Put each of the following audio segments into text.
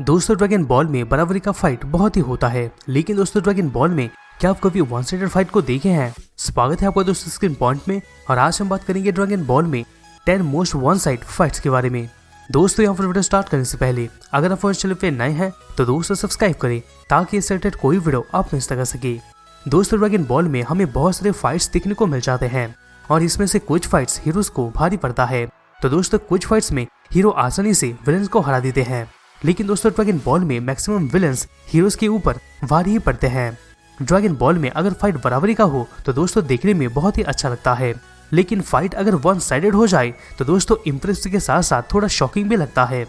दोस्तों dragon ball में बराबरी का फाइट बहुत ही होता है, लेकिन दोस्तों ड्रैगन बॉल में क्या आप कभी वन साइडेड फाइट को देखे हैं? स्वागत है आपका दोस्तों स्क्रीन पॉइंट में। और आज हम बात करेंगे ड्रैगन बॉल में 10 मोस्ट वन साइड फाइट्स के बारे में। दोस्तों यहाँ पर वीडियो स्टार्ट करने से पहले अगर आप इस चैनल पे नए हैं तो दोस्तों सब्सक्राइब करें ताकि इससे रिलेटेड कोई वीडियो आप मिस ना कर सके। दोस्तों ड्रैगन बॉल में हमें बहुत सारे फाइट्स देखने को मिल जाते हैं और इसमें से कुछ फाइट्स हीरोज को भारी पड़ता है, तो दोस्तों कुछ फाइट्स में हीरो आसानी से विलेंस को हरा देते हैं, लेकिन दोस्तों ड्रैगन बॉल में मैक्सिमम विलेंस हीरोज के ऊपर भारी ही पड़ते हैं। ड्रैगन बॉल में अगर फाइट बराबरी का हो तो दोस्तों देखने में बहुत ही अच्छा लगता है, लेकिन फाइट अगर वन साइडेड हो जाए तो दोस्तों इम्प्रेसिव के साथ साथ थोड़ा शॉकिंग भी लगता है।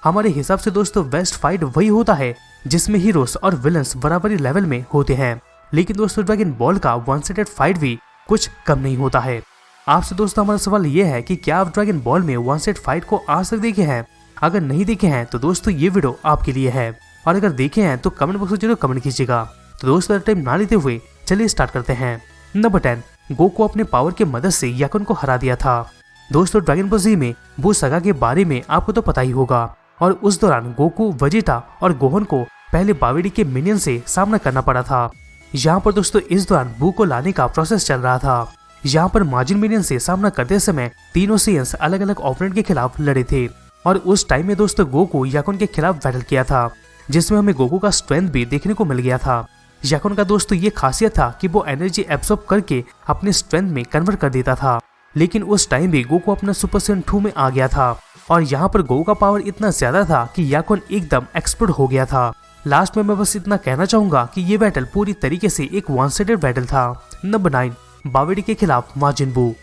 हमारे हिसाब से दोस्तों बेस्ट फाइट वही होता है जिसमें हीरोज और विलेंस बराबरी लेवल में होते हैं, लेकिन दोस्तों ड्रैगन बॉल का वन साइडेड फाइट भी कुछ कम नहीं होता है। आपसे दोस्तों हमारा सवाल ये है कि क्या आप ड्रैगन बॉल में वन साइड फाइट को आज तक देखे हैं? अगर नहीं देखे हैं तो दोस्तों ये वीडियो आपके लिए है, और अगर देखे हैं तो कमेंट बॉक्स में जरूर कमेंट कीजिएगा। तो दोस्तों टाइम ना लेते हुए चलिए स्टार्ट करते हैं। नंबर 10, गोकू अपने पावर के मदद से याकुन को हरा दिया था। दोस्तों ड्रैगन बॉल जी में बू सगा के बारे में आपको तो पता ही होगा, और उस दौरान गोकू, वेजिटा और गोहन को पहले बावेडी के मिनियन से सामना करना पड़ा था। यहाँ पर दोस्तों इस दौरान बू को लाने का प्रोसेस चल रहा था। यहाँ पर माजिन मिनियन से सामना करते समय तीनों सेयन्स अलग अलग ओपोनेंट के खिलाफ लड़े थे, और उस टाइम में दोस्तों गोकू याकुन के खिलाफ बैटल किया था, जिसमें हमें गोकू का स्ट्रेंथ भी देखने को मिल गया था। याकुन का दोस्तों ये खासियत था कि वो एनर्जी एब्सॉर्ब करके अपने स्ट्रेंथ में कन्वर्ट कर देता था, लेकिन उस टाइम भी गोकू अपना सुपर सेयन 2 में आ गया था, और यहाँ पर गोकू का पावर इतना ज्यादा था कि याकुन एकदम एक्सप्लोड हो गया था। लास्ट में मैं बस इतना कहना चाहूंगा कि ये बैटल पूरी तरीके से एक वन साइडेड बैटल था। नंबर 9, बावेडी के खिलाफ माजिन बू।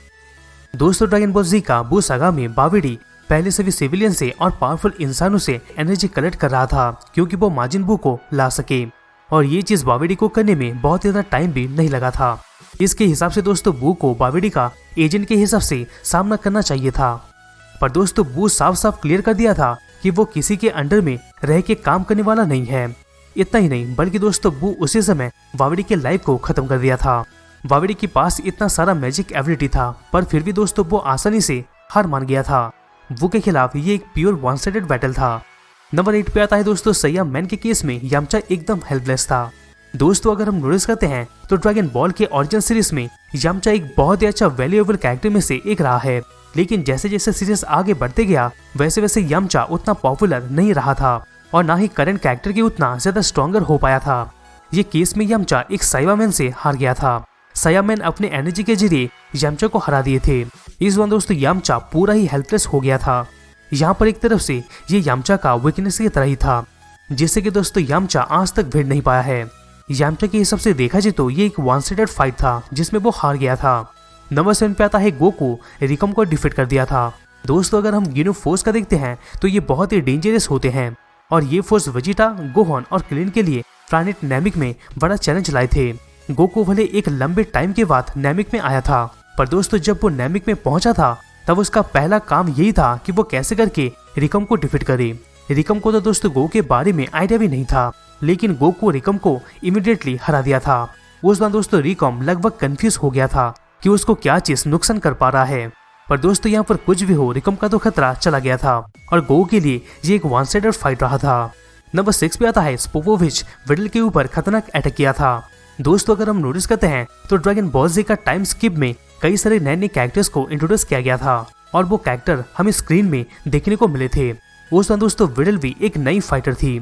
दोस्तों ड्रैगन बॉल जी का बू सागा में बावेडी पहले सभी सिविलियन से और पावरफुल इंसानों से एनर्जी कलेक्ट कर रहा था क्योंकि वो माजिन बू को ला सके, और ये चीज बावेडी को करने में बहुत ज्यादा टाइम भी नहीं लगा था। इसके हिसाब से दोस्तों बू को बावेडी का एजेंट के हिसाब से सामना करना चाहिए था, पर दोस्तों बू साफ साफ क्लियर कर दिया था कि वो किसी के अंडर में रह के काम करने वाला नहीं है। इतना ही नहीं बल्कि दोस्तों बू उसी समय बावेडी के लाइफ को खत्म कर दिया था। बावेडी के पास इतना सारा मैजिक एबिलिटी था, पर फिर भी दोस्तों वो आसानी से हार मान गया था। वो के खिलाफ ये एक प्योर वन साइडेड बैटल था। नंबर 8 पे आता है दोस्तों सैया मैन के केस में यामचा एकदम हेल्पलेस था। दोस्तों अगर हम नोटिस करते हैं तो ड्रैगन बॉल के ओरिजिन सीरीज में यामचा एक बहुत ही अच्छा वैल्यूएबल कैरेक्टर में से एक रहा है, लेकिन जैसे जैसे सीरीज आगे बढ़ते गया वैसे वैसे यामचा उतना पॉपुलर नहीं रहा था, और ना ही करंट कैरेक्टर के उतना ज्यादा स्ट्रॉन्गर हो पाया था। ये केस में यामचा एक साइवा मैन से हार गया था। साइवा मैन अपने एनर्जी के जरिए यामचा को हरा दिए थे। इस बार दोस्तों यामचा पूरा ही हेल्पलेस हो गया था। यहाँ पर एक तरफ से ये यामचा का वीकनेस की तरह ही था, जिससे कि दोस्तों यामचा आज तक भिड़ नहीं पाया है। यामचा के हिसाब से देखा जाए तो ये एक वन साइडेड फाइट था जिसमें वो हार गया था। नंबर 7 पे आता है गोकू रिकम को डिफीट कर दिया था। दोस्तों अगर हम गिनो फोर्स का देखते हैं तो ये बहुत ही डेंजरस होते हैं, और ये फोर्स वेजिटा, गोहन और क्लिन के लिए प्लैनेट नैमिक में बड़ा चैलेंज लाए थे। गोकू भले एक लंबे टाइम के बाद नैमिक में आया था, पर दोस्तों जब वो नैमिक में पहुंचा था तब उसका पहला काम यही था कि वो कैसे करके रिकम को डिफीट करे। रिकम को तो दोस्तों गोकू के बारे में आइडिया भी नहीं था, लेकिन गोकू रिकम को इमीडिएटली हरा दिया था। उस बार दोस्तों रिकम लगभग कंफ्यूज हो गया था कि उसको क्या चीज नुकसान कर पा रहा है, पर दोस्तों यहाँ पर कुछ भी हो रिकम का तो खतरा चला गया था, और गोकू के लिए ये एक वन साइडेड फाइट रहा था। नंबर 6 पे आता है स्पोपोविच विडल के ऊपर खतरनाक अटैक किया था। दोस्तों अगर हम नोटिस करते हैं तो ड्रैगन बॉल जी का टाइम स्किप में कई सारे नए नए कैरेक्टर्स को इंट्रोड्यूस किया गया था, और वो कैरेक्टर हमें स्क्रीन में देखने को मिले थे। उस वक्त दोस्तों विडल भी एक नई फाइटर थी।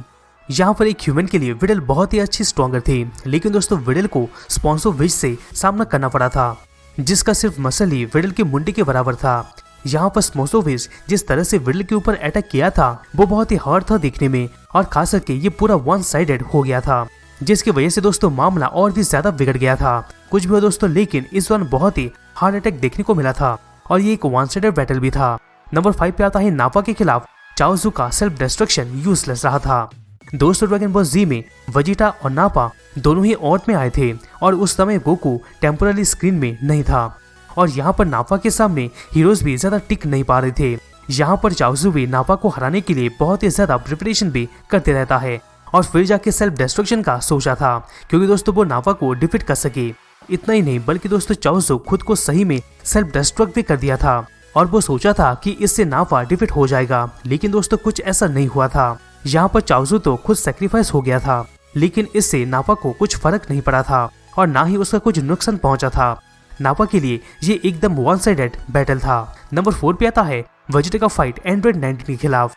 यहाँ पर एक ह्यूमन के लिए विडल बहुत ही अच्छी स्ट्रॉन्गर थी, लेकिन दोस्तों विडल को स्पोपोविच से सामना करना पड़ा था, जिसका सिर्फ मसल ही विडल की मुंडी के बराबर था। यहाँ पर स्पोपोविच जिस तरह से विडल के ऊपर अटैक किया था वो बहुत ही हार्ड था देखने में, और खास करके ये पूरा वन साइडेड हो गया था, जिसकी वजह से दोस्तों मामला और भी ज्यादा बिगड़ गया था। कुछ भी हो दोस्तों, लेकिन इस दौरान बहुत ही हार्ड अटैक देखने को मिला था, और ये एक वन साइडेड बैटल भी था। नंबर 5 पे आता है नापा के खिलाफ चाओजू का सेल्फ डिस्ट्रक्शन यूजलेस रहा था। दोस्तों ड्रैगन बॉल जी में वेजिटा और नापा दोनों ही ऑट में आए थे, और उस समय गोकू टेम्पोरली स्क्रीन में नहीं था, और यहाँ पर नापा के सामने हीरोज भी ज्यादा टिक नहीं पा रहे थे। यहाँ पर चाओजू भी नापा को हराने के लिए बहुत ही ज्यादा प्रिपरेशन भी करते रहता है, और फिर जाके सेल्फ डिस्ट्रक्शन का सोचा था क्योंकि दोस्तों वो नापा को डिफीट कर सके। इतना ही नहीं बल्कि दोस्तों चाओजू खुद को सही में सेल्फ डिस्ट्रक्ट भी कर दिया था, और वो सोचा था कि इससे नापा डिफीट हो जाएगा, लेकिन दोस्तों कुछ ऐसा नहीं हुआ था। यहाँ पर चाओजू तो खुद सेक्रीफाइस हो गया था, लेकिन इससे नापा को कुछ फर्क नहीं पड़ा था और ना ही उसका कुछ नुकसान पहुंचा था। नापा के लिए ये एकदम वन साइडेड बैटल था। नंबर 4 पे आता है वेजिटा का फाइट एंड्रॉइड 19 के खिलाफ।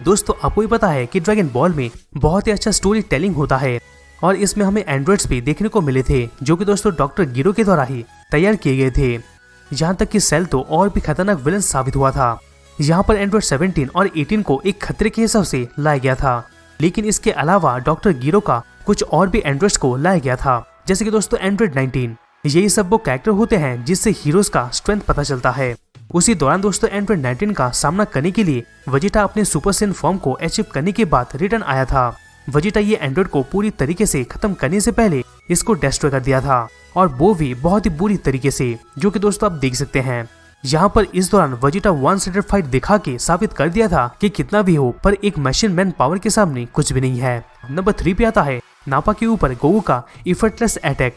दोस्तों आपको ही पता है कि ड्रैगन बॉल में बहुत ही अच्छा स्टोरी टेलिंग होता है और इसमें हमें एंड्रॉइड्स भी देखने को मिले थे, जो कि दोस्तों डॉक्टर गिरो के द्वारा ही तैयार किए गए थे। यहाँ तक कि सेल तो और भी खतरनाक विलन साबित हुआ था। यहाँ पर एंड्रॉइड 17 और 18 को एक खतरे के हिसाब से लाया गया था, लेकिन इसके अलावा डॉक्टर गिरो का कुछ और भी एंड्रॉइड्स को लाया गया था, जैसे कि दोस्तों एंड्रॉइड 19। यही सब वो कैरेक्टर होते हैं जिससे हीरोज का स्ट्रेंथ पता चलता है। उसी दौरान दोस्तों एंड्रॉइड 19 का सामना करने के लिए वेजिटा अपने सुपर सेन फॉर्म को अचीव करने के बाद रिटर्न आया था। वेजिटा ये एंड्रॉइड को पूरी तरीके से खत्म करने से पहले इसको डिस्ट्रॉय कर दिया था, और वो भी बहुत ही बुरी तरीके से, जो कि दोस्तों आप देख सकते हैं। यहाँ पर इस दौरान वेजिटा वन साइडेड फाइट दिखा के साबित कर दिया था कि कितना भी हो पर एक मशीन मैन पावर के सामने कुछ भी नहीं है। नंबर 3 पे आता है नापा के ऊपर गोकू का इफर्टलेस अटैक।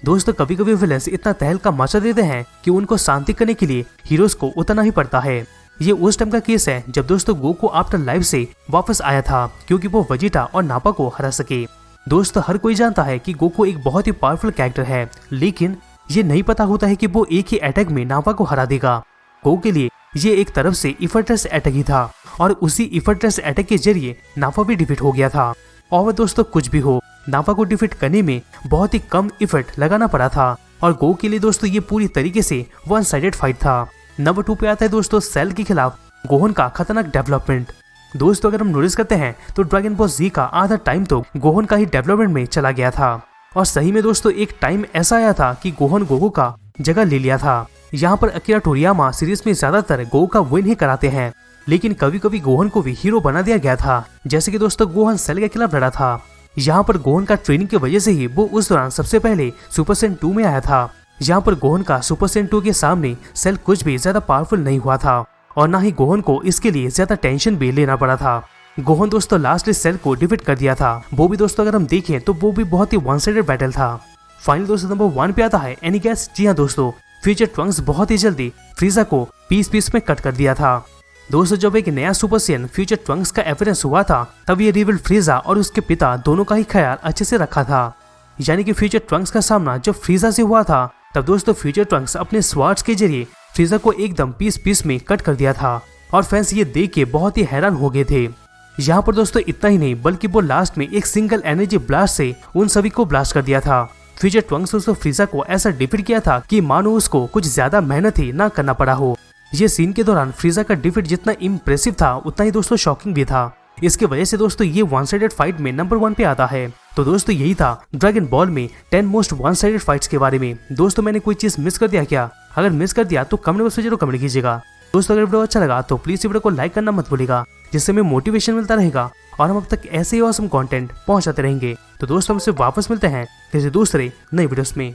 दोस्तों कभी कभी विलेंस इतना तहलका मचा देते हैं कि उनको शांति करने के लिए हीरोज को उतना ही पड़ता है। ये उस टाइम का केस है जब दोस्तों गोकू आफ्टर लाइफ से वापस आया था, क्योंकि वो वेजिटा और नापा को हरा सके। दोस्तों हर कोई जानता है कि गोकू एक बहुत ही पावरफुल कैरेक्टर है, लेकिन ये नहीं पता होता है कि वो एक ही अटैक में नापा को हरा देगा। गोकू के लिए ये एक तरफ से इफर्टलेस अटैक ही था, और उसी इफर्टलेस अटैक के जरिए नापा भी डिफीट हो गया था। और दोस्तों कुछ भी हो, नापा को डिफीट करने में बहुत ही कम इफर्ट लगाना पड़ा था, और गोकू के लिए दोस्तों ये पूरी तरीके से वन साइडेड फाइट था। नंबर 2 पे आता है दोस्तों सेल के खिलाफ गोहन का खतरनाक डेवलपमेंट। दोस्तों अगर हम नोटिस करते हैं तो ड्रैगन बॉल जी का आधा टाइम तो गोहन का ही डेवलपमेंट में चला गया था, और सही में दोस्तों एक टाइम ऐसा आया था कि गोहन गोकू का जगह ले लिया था। यहाँ पर अकीरा टोरियामा सीरीज में ज्यादातर गोकू का विन ही कराते हैं, लेकिन कभी कभी गोहन को भी हीरो बना दिया गया था, जैसे कि दोस्तों गोहन सेल के खिलाफ लड़ा था। यहाँ पर गोहन का ट्रेनिंग की वजह से ही वो उस दौरान सबसे पहले सुपर सेन 2 में आया था। यहाँ पर गोहन का सुपर सेन 2 के सामने सेल कुछ भी ज्यादा पावरफुल नहीं हुआ था, और ना ही गोहन को इसके लिए ज्यादा टेंशन भी लेना पड़ा था। गोहन दोस्तों लास्टली सेल को डिफीट कर दिया था। वो भी दोस्तों अगर हम देखें तो वो भी बहुत ही वन साइडेड बैटल था। फाइनल दोस्तों नंबर 1 पे आता है एनिगैस। जी हाँ दोस्तों, फ्यूचर ट्रंक्स बहुत ही जल्दी फ्रीजा को पीस में कट कर दिया था। दोस्तों जब एक नया सुपर सेन फ्यूचर ट्रंक्स का अपीयरेंस हुआ था, तब ये रिवील फ्रीजा और उसके पिता दोनों का ही ख्याल अच्छे से रखा था। यानी कि फ्यूचर ट्रंक्स का सामना जब फ्रीजा से हुआ था, तब दोस्तों फ्यूचर ट्रंक्स अपने स्वार्ड्स के जरिए फ्रीजा को एकदम पीस में कट कर दिया था, और फैंस ये देख के बहुत ही हैरान हो गए थे। यहाँ पर दोस्तों इतना ही नहीं, बल्कि वो लास्ट में एक सिंगल एनर्जी ब्लास्ट से उन सभी को ब्लास्ट कर दिया था। फ्यूचर ट्रंक्स दोस्तों फ्रीजा को ऐसा डिफीट किया था कि मानो उसको कुछ ज्यादा मेहनत ही ना करना पड़ा हो। ये सीन के दौरान फ्रीजा का डिफीट जितना इम्प्रेसिव था, उतना ही दोस्तों शॉकिंग भी था। इसकी वजह से दोस्तों ये वन साइडेड फाइट में नंबर 1 पे आता है। तो दोस्तों यही था ड्रैगन बॉल में 10 मोस्ट वन साइडेड फाइट्स के बारे में। दोस्तों मैंने कोई चीज मिस कर दिया क्या? अगर मिस कर दिया तो कमेंट बॉक्स में जरूर कमेंट कीजिएगा। दोस्तों अगर वीडियो अच्छा लगा तो प्लीज वीडियो को लाइक करना मत भूलिएगा, जिससे हमें मोटिवेशन मिलता रहेगा और हम अब तक ऐसे ही ऑसम कंटेंट पहुंचाते रहेंगे। तो दोस्तों हमसे वापस मिलते हैं किसी दूसरे नई वीडियोस में।